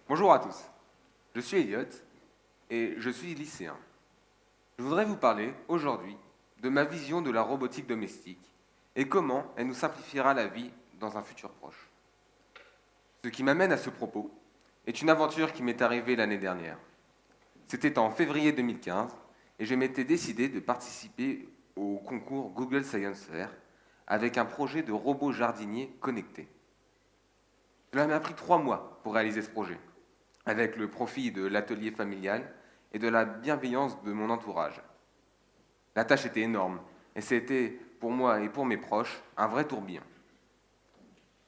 Bonjour à tous, je suis Elliot et je suis lycéen. Je voudrais vous parler aujourd'hui de ma vision de la robotique domestique et comment elle nous simplifiera la vie dans un futur proche. Ce qui m'amène à ce propos est une aventure qui m'est arrivée l'année dernière. C'était en février 2015 et je m'étais décidé de participer au concours Google Science Fair avec un projet de robot jardinier connecté. Cela m'a pris 3 mois pour réaliser ce projet, avec le profit de l'atelier familial et de la bienveillance de mon entourage. La tâche était énorme, et c'était, pour moi et pour mes proches, un vrai tourbillon.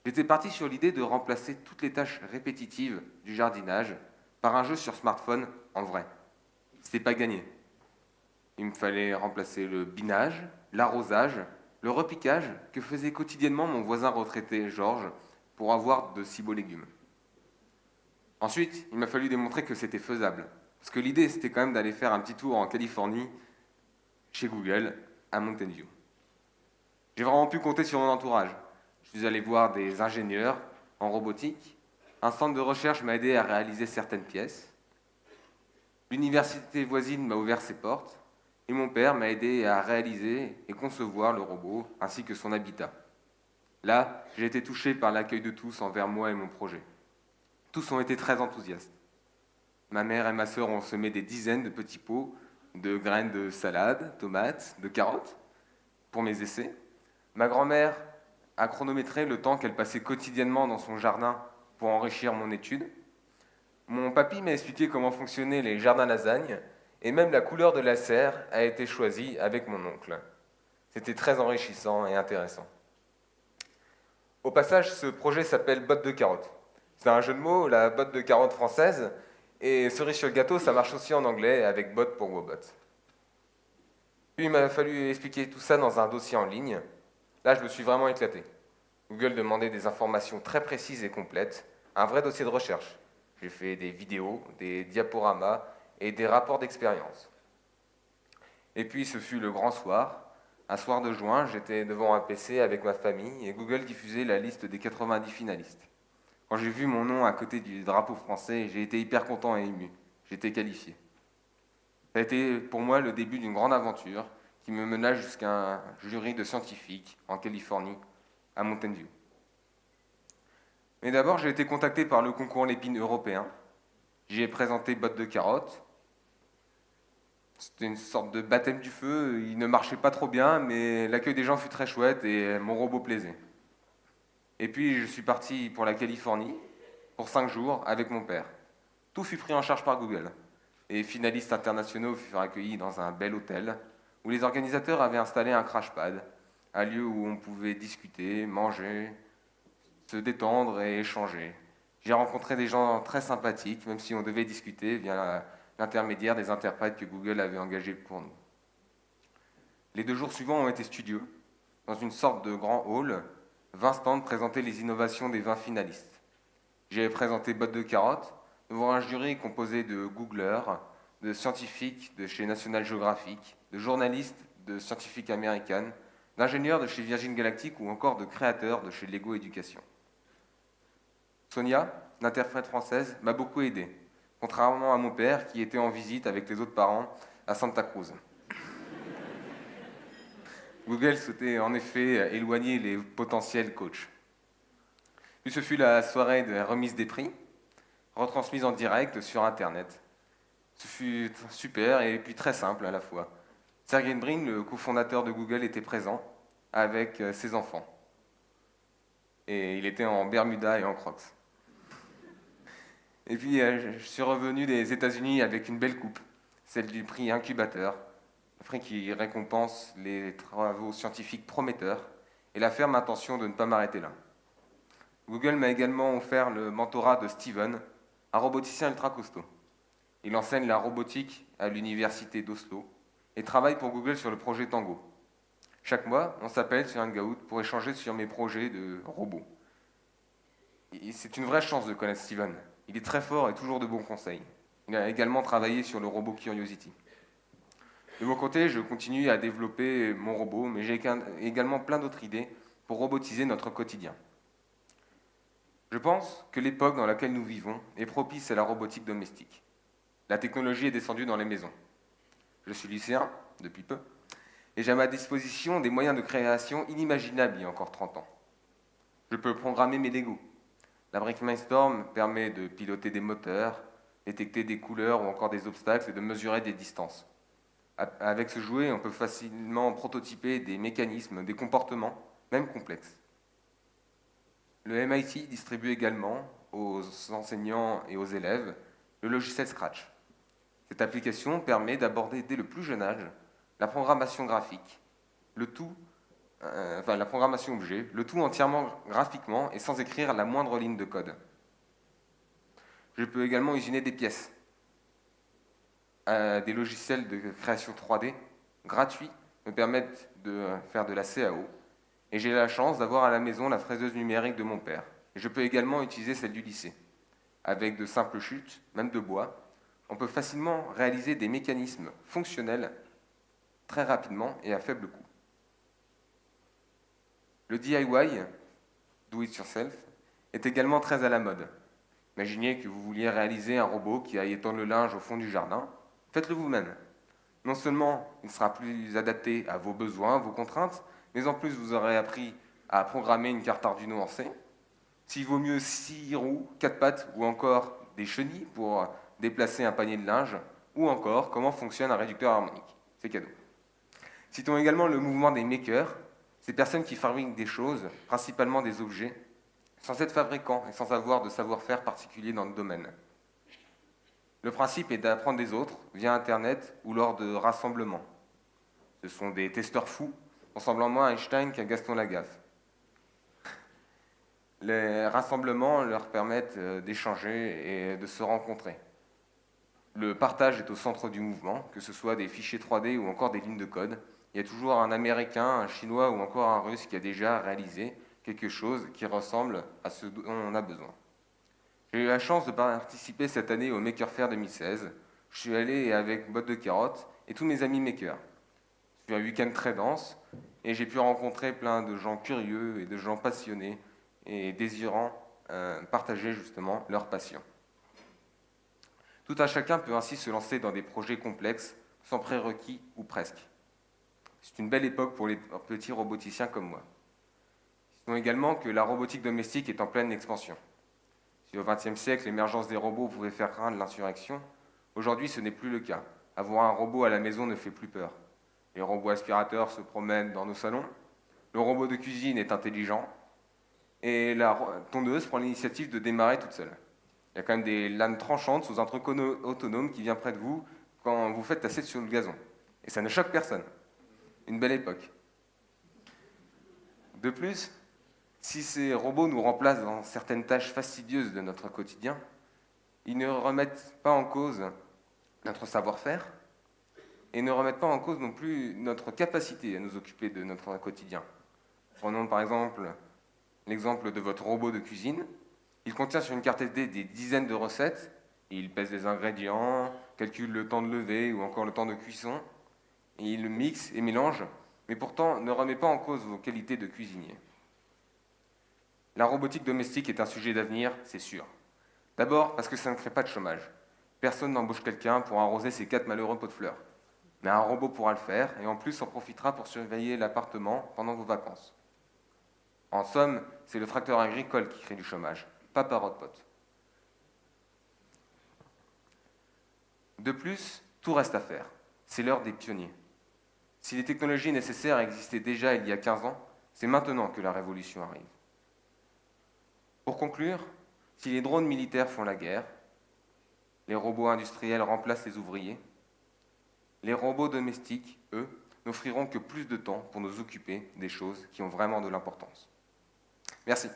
J'étais parti sur l'idée de remplacer toutes les tâches répétitives du jardinage par un jeu sur smartphone en vrai. C'était pas gagné. Il me fallait remplacer le binage, l'arrosage, le repiquage que faisait quotidiennement mon voisin retraité Georges pour avoir de si beaux légumes. Ensuite, il m'a fallu démontrer que c'était faisable. Parce que l'idée, c'était quand même d'aller faire un petit tour en Californie, chez Google, à Mountain View. J'ai vraiment pu compter sur mon entourage. Je suis allé voir des ingénieurs en robotique. Un centre de recherche m'a aidé à réaliser certaines pièces. L'université voisine m'a ouvert ses portes. Et mon père m'a aidé à réaliser et concevoir le robot, ainsi que son habitat. Là, j'ai été touché par l'accueil de tous envers moi et mon projet. Tous ont été très enthousiastes. Ma mère et ma sœur ont semé des dizaines de petits pots de graines de salade, tomates, de carottes pour mes essais. Ma grand-mère a chronométré le temps qu'elle passait quotidiennement dans son jardin pour enrichir mon étude. Mon papy m'a expliqué comment fonctionnaient les jardins lasagnes et même la couleur de la serre a été choisie avec mon oncle. C'était très enrichissant et intéressant. Au passage, ce projet s'appelle botte de carottes. C'est un jeu de mots, la botte de carottes française, et cerise sur le gâteau, ça marche aussi en anglais avec bot pour Wobot. Puis il m'a fallu expliquer tout ça dans un dossier en ligne. Là, je me suis vraiment éclaté. Google demandait des informations très précises et complètes, un vrai dossier de recherche. J'ai fait des vidéos, des diaporamas et des rapports d'expérience. Et puis ce fut le grand soir. Un soir de juin, j'étais devant un PC avec ma famille et Google diffusait la liste des 90 finalistes. Quand j'ai vu mon nom à côté du drapeau français, j'ai été hyper content et ému. J'étais qualifié. Ça a été pour moi le début d'une grande aventure qui me mena jusqu'à un jury de scientifiques en Californie, à Mountain View. Mais d'abord, j'ai été contacté par le concours Lépine européen. J'y ai présenté botte de carottes. C'était une sorte de baptême du feu. Il ne marchait pas trop bien, mais l'accueil des gens fut très chouette et mon robot plaisait. Et puis, je suis parti pour la Californie, pour 5 jours, avec mon père. Tout fut pris en charge par Google. Les finalistes internationaux furent accueillis dans un bel hôtel, où les organisateurs avaient installé un crashpad, un lieu où on pouvait discuter, manger, se détendre et échanger. J'ai rencontré des gens très sympathiques, même si on devait discuter via l'intermédiaire des interprètes que Google avait engagés pour nous. Les 2 jours suivants ont été studieux. Dans une sorte de grand hall, 20 stands présentaient les innovations des 20 finalistes. J'ai présenté botte de carottes devant un jury composé de Googleurs, de scientifiques de chez National Geographic, de journalistes de Scientific American, d'ingénieurs de chez Virgin Galactic ou encore de créateurs de chez Lego Education. Sonia, l'interprète française, m'a beaucoup aidé, contrairement à mon père qui était en visite avec les autres parents à Santa Cruz. Google souhaitait en effet éloigner les potentiels coachs. Puis ce fut la soirée de la remise des prix, retransmise en direct sur Internet. Ce fut super et puis très simple à la fois. Sergey Brin, le cofondateur de Google, était présent avec ses enfants. Et il était en Bermuda et en Crocs. Et puis je suis revenu des États-Unis avec une belle coupe, celle du prix Incubateur, un prix qui récompense les travaux scientifiques prometteurs et la ferme intention de ne pas m'arrêter là. Google m'a également offert le mentorat de Steven, un roboticien ultra costaud. Il enseigne la robotique à l'université d'Oslo et travaille pour Google sur le projet Tango. Chaque mois, on s'appelle sur Hangout pour échanger sur mes projets de robots. Et c'est une vraie chance de connaître Steven. Il est très fort et toujours de bons conseils. Il a également travaillé sur le robot Curiosity. De mon côté, je continue à développer mon robot, mais j'ai également plein d'autres idées pour robotiser notre quotidien. Je pense que l'époque dans laquelle nous vivons est propice à la robotique domestique. La technologie est descendue dans les maisons. Je suis lycéen, depuis peu, et j'ai à ma disposition des moyens de création inimaginables il y a encore 30 ans. Je peux programmer mes Legos. La Brick Mindstorm permet de piloter des moteurs, détecter des couleurs ou encore des obstacles et de mesurer des distances. Avec ce jouet, on peut facilement prototyper des mécanismes, des comportements, même complexes. Le MIT distribue également aux enseignants et aux élèves le logiciel Scratch. Cette application permet d'aborder dès le plus jeune âge la programmation graphique, la programmation objet, le tout entièrement graphiquement et sans écrire la moindre ligne de code. Je peux également usiner des pièces. Des logiciels de création 3D gratuits me permettent de faire de la CAO. Et j'ai la chance d'avoir à la maison la fraiseuse numérique de mon père. Et je peux également utiliser celle du lycée. Avec de simples chutes, même de bois, on peut facilement réaliser des mécanismes fonctionnels très rapidement et à faible coût. Le DIY, Do It Yourself, est également très à la mode. Imaginez que vous vouliez réaliser un robot qui aille étendre le linge au fond du jardin. Faites-le vous-même. Non seulement il sera plus adapté à vos besoins, vos contraintes, mais en plus vous aurez appris à programmer une carte Arduino en C. S'il vaut mieux 6 roues, 4 pattes ou encore des chenilles pour déplacer un panier de linge, ou encore comment fonctionne un réducteur harmonique. C'est cadeau. Citons également le mouvement des makers, ces personnes qui fabriquent des choses, principalement des objets, sans être fabricants et sans avoir de savoir-faire particulier dans le domaine. Le principe est d'apprendre des autres via Internet ou lors de rassemblements. Ce sont des testeurs fous, ressemblant moins à Einstein qu'à Gaston Lagaffe. Les rassemblements leur permettent d'échanger et de se rencontrer. Le partage est au centre du mouvement, que ce soit des fichiers 3D ou encore des lignes de code. Il y a toujours un Américain, un Chinois ou encore un Russe qui a déjà réalisé quelque chose qui ressemble à ce dont on a besoin. J'ai eu la chance de participer cette année au Maker Faire 2016. Je suis allé avec botte de carottes et tous mes amis makers. C'était un week-end très dense et j'ai pu rencontrer plein de gens curieux et de gens passionnés et désirant partager justement leur passion. Tout un chacun peut ainsi se lancer dans des projets complexes, sans prérequis ou presque. C'est une belle époque pour les petits roboticiens comme moi. Citons également que la robotique domestique est en pleine expansion. Si au XXe siècle, l'émergence des robots pouvait faire craindre l'insurrection, aujourd'hui ce n'est plus le cas. Avoir un robot à la maison ne fait plus peur. Les robots aspirateurs se promènent dans nos salons, le robot de cuisine est intelligent, et la tondeuse prend l'initiative de démarrer toute seule. Il y a quand même des lames tranchantes sous un truc autonome qui vient près de vous quand vous faites tasser sur le gazon. Et ça ne choque personne. Une belle époque. De plus, si ces robots nous remplacent dans certaines tâches fastidieuses de notre quotidien, ils ne remettent pas en cause notre savoir-faire et ne remettent pas en cause non plus notre capacité à nous occuper de notre quotidien. Prenons par exemple l'exemple de votre robot de cuisine. Il contient sur une carte SD des dizaines de recettes, et il pèse les ingrédients, calcule le temps de levée ou encore le temps de cuisson, et il le mixe et mélange, mais pourtant ne remet pas en cause vos qualités de cuisinier. La robotique domestique est un sujet d'avenir, c'est sûr. D'abord parce que ça ne crée pas de chômage. Personne n'embauche quelqu'un pour arroser ses 4 malheureux pots de fleurs. Mais un robot pourra le faire, et en plus en profitera pour surveiller l'appartement pendant vos vacances. En somme, c'est le tracteur agricole qui crée du chômage, pas parotte pote. De plus, tout reste à faire. C'est l'heure des pionniers. Si les technologies nécessaires existaient déjà il y a 15 ans, c'est maintenant que la révolution arrive. Pour conclure, si les drones militaires font la guerre, les robots industriels remplacent les ouvriers, les robots domestiques, eux, n'offriront que plus de temps pour nous occuper des choses qui ont vraiment de l'importance. Merci.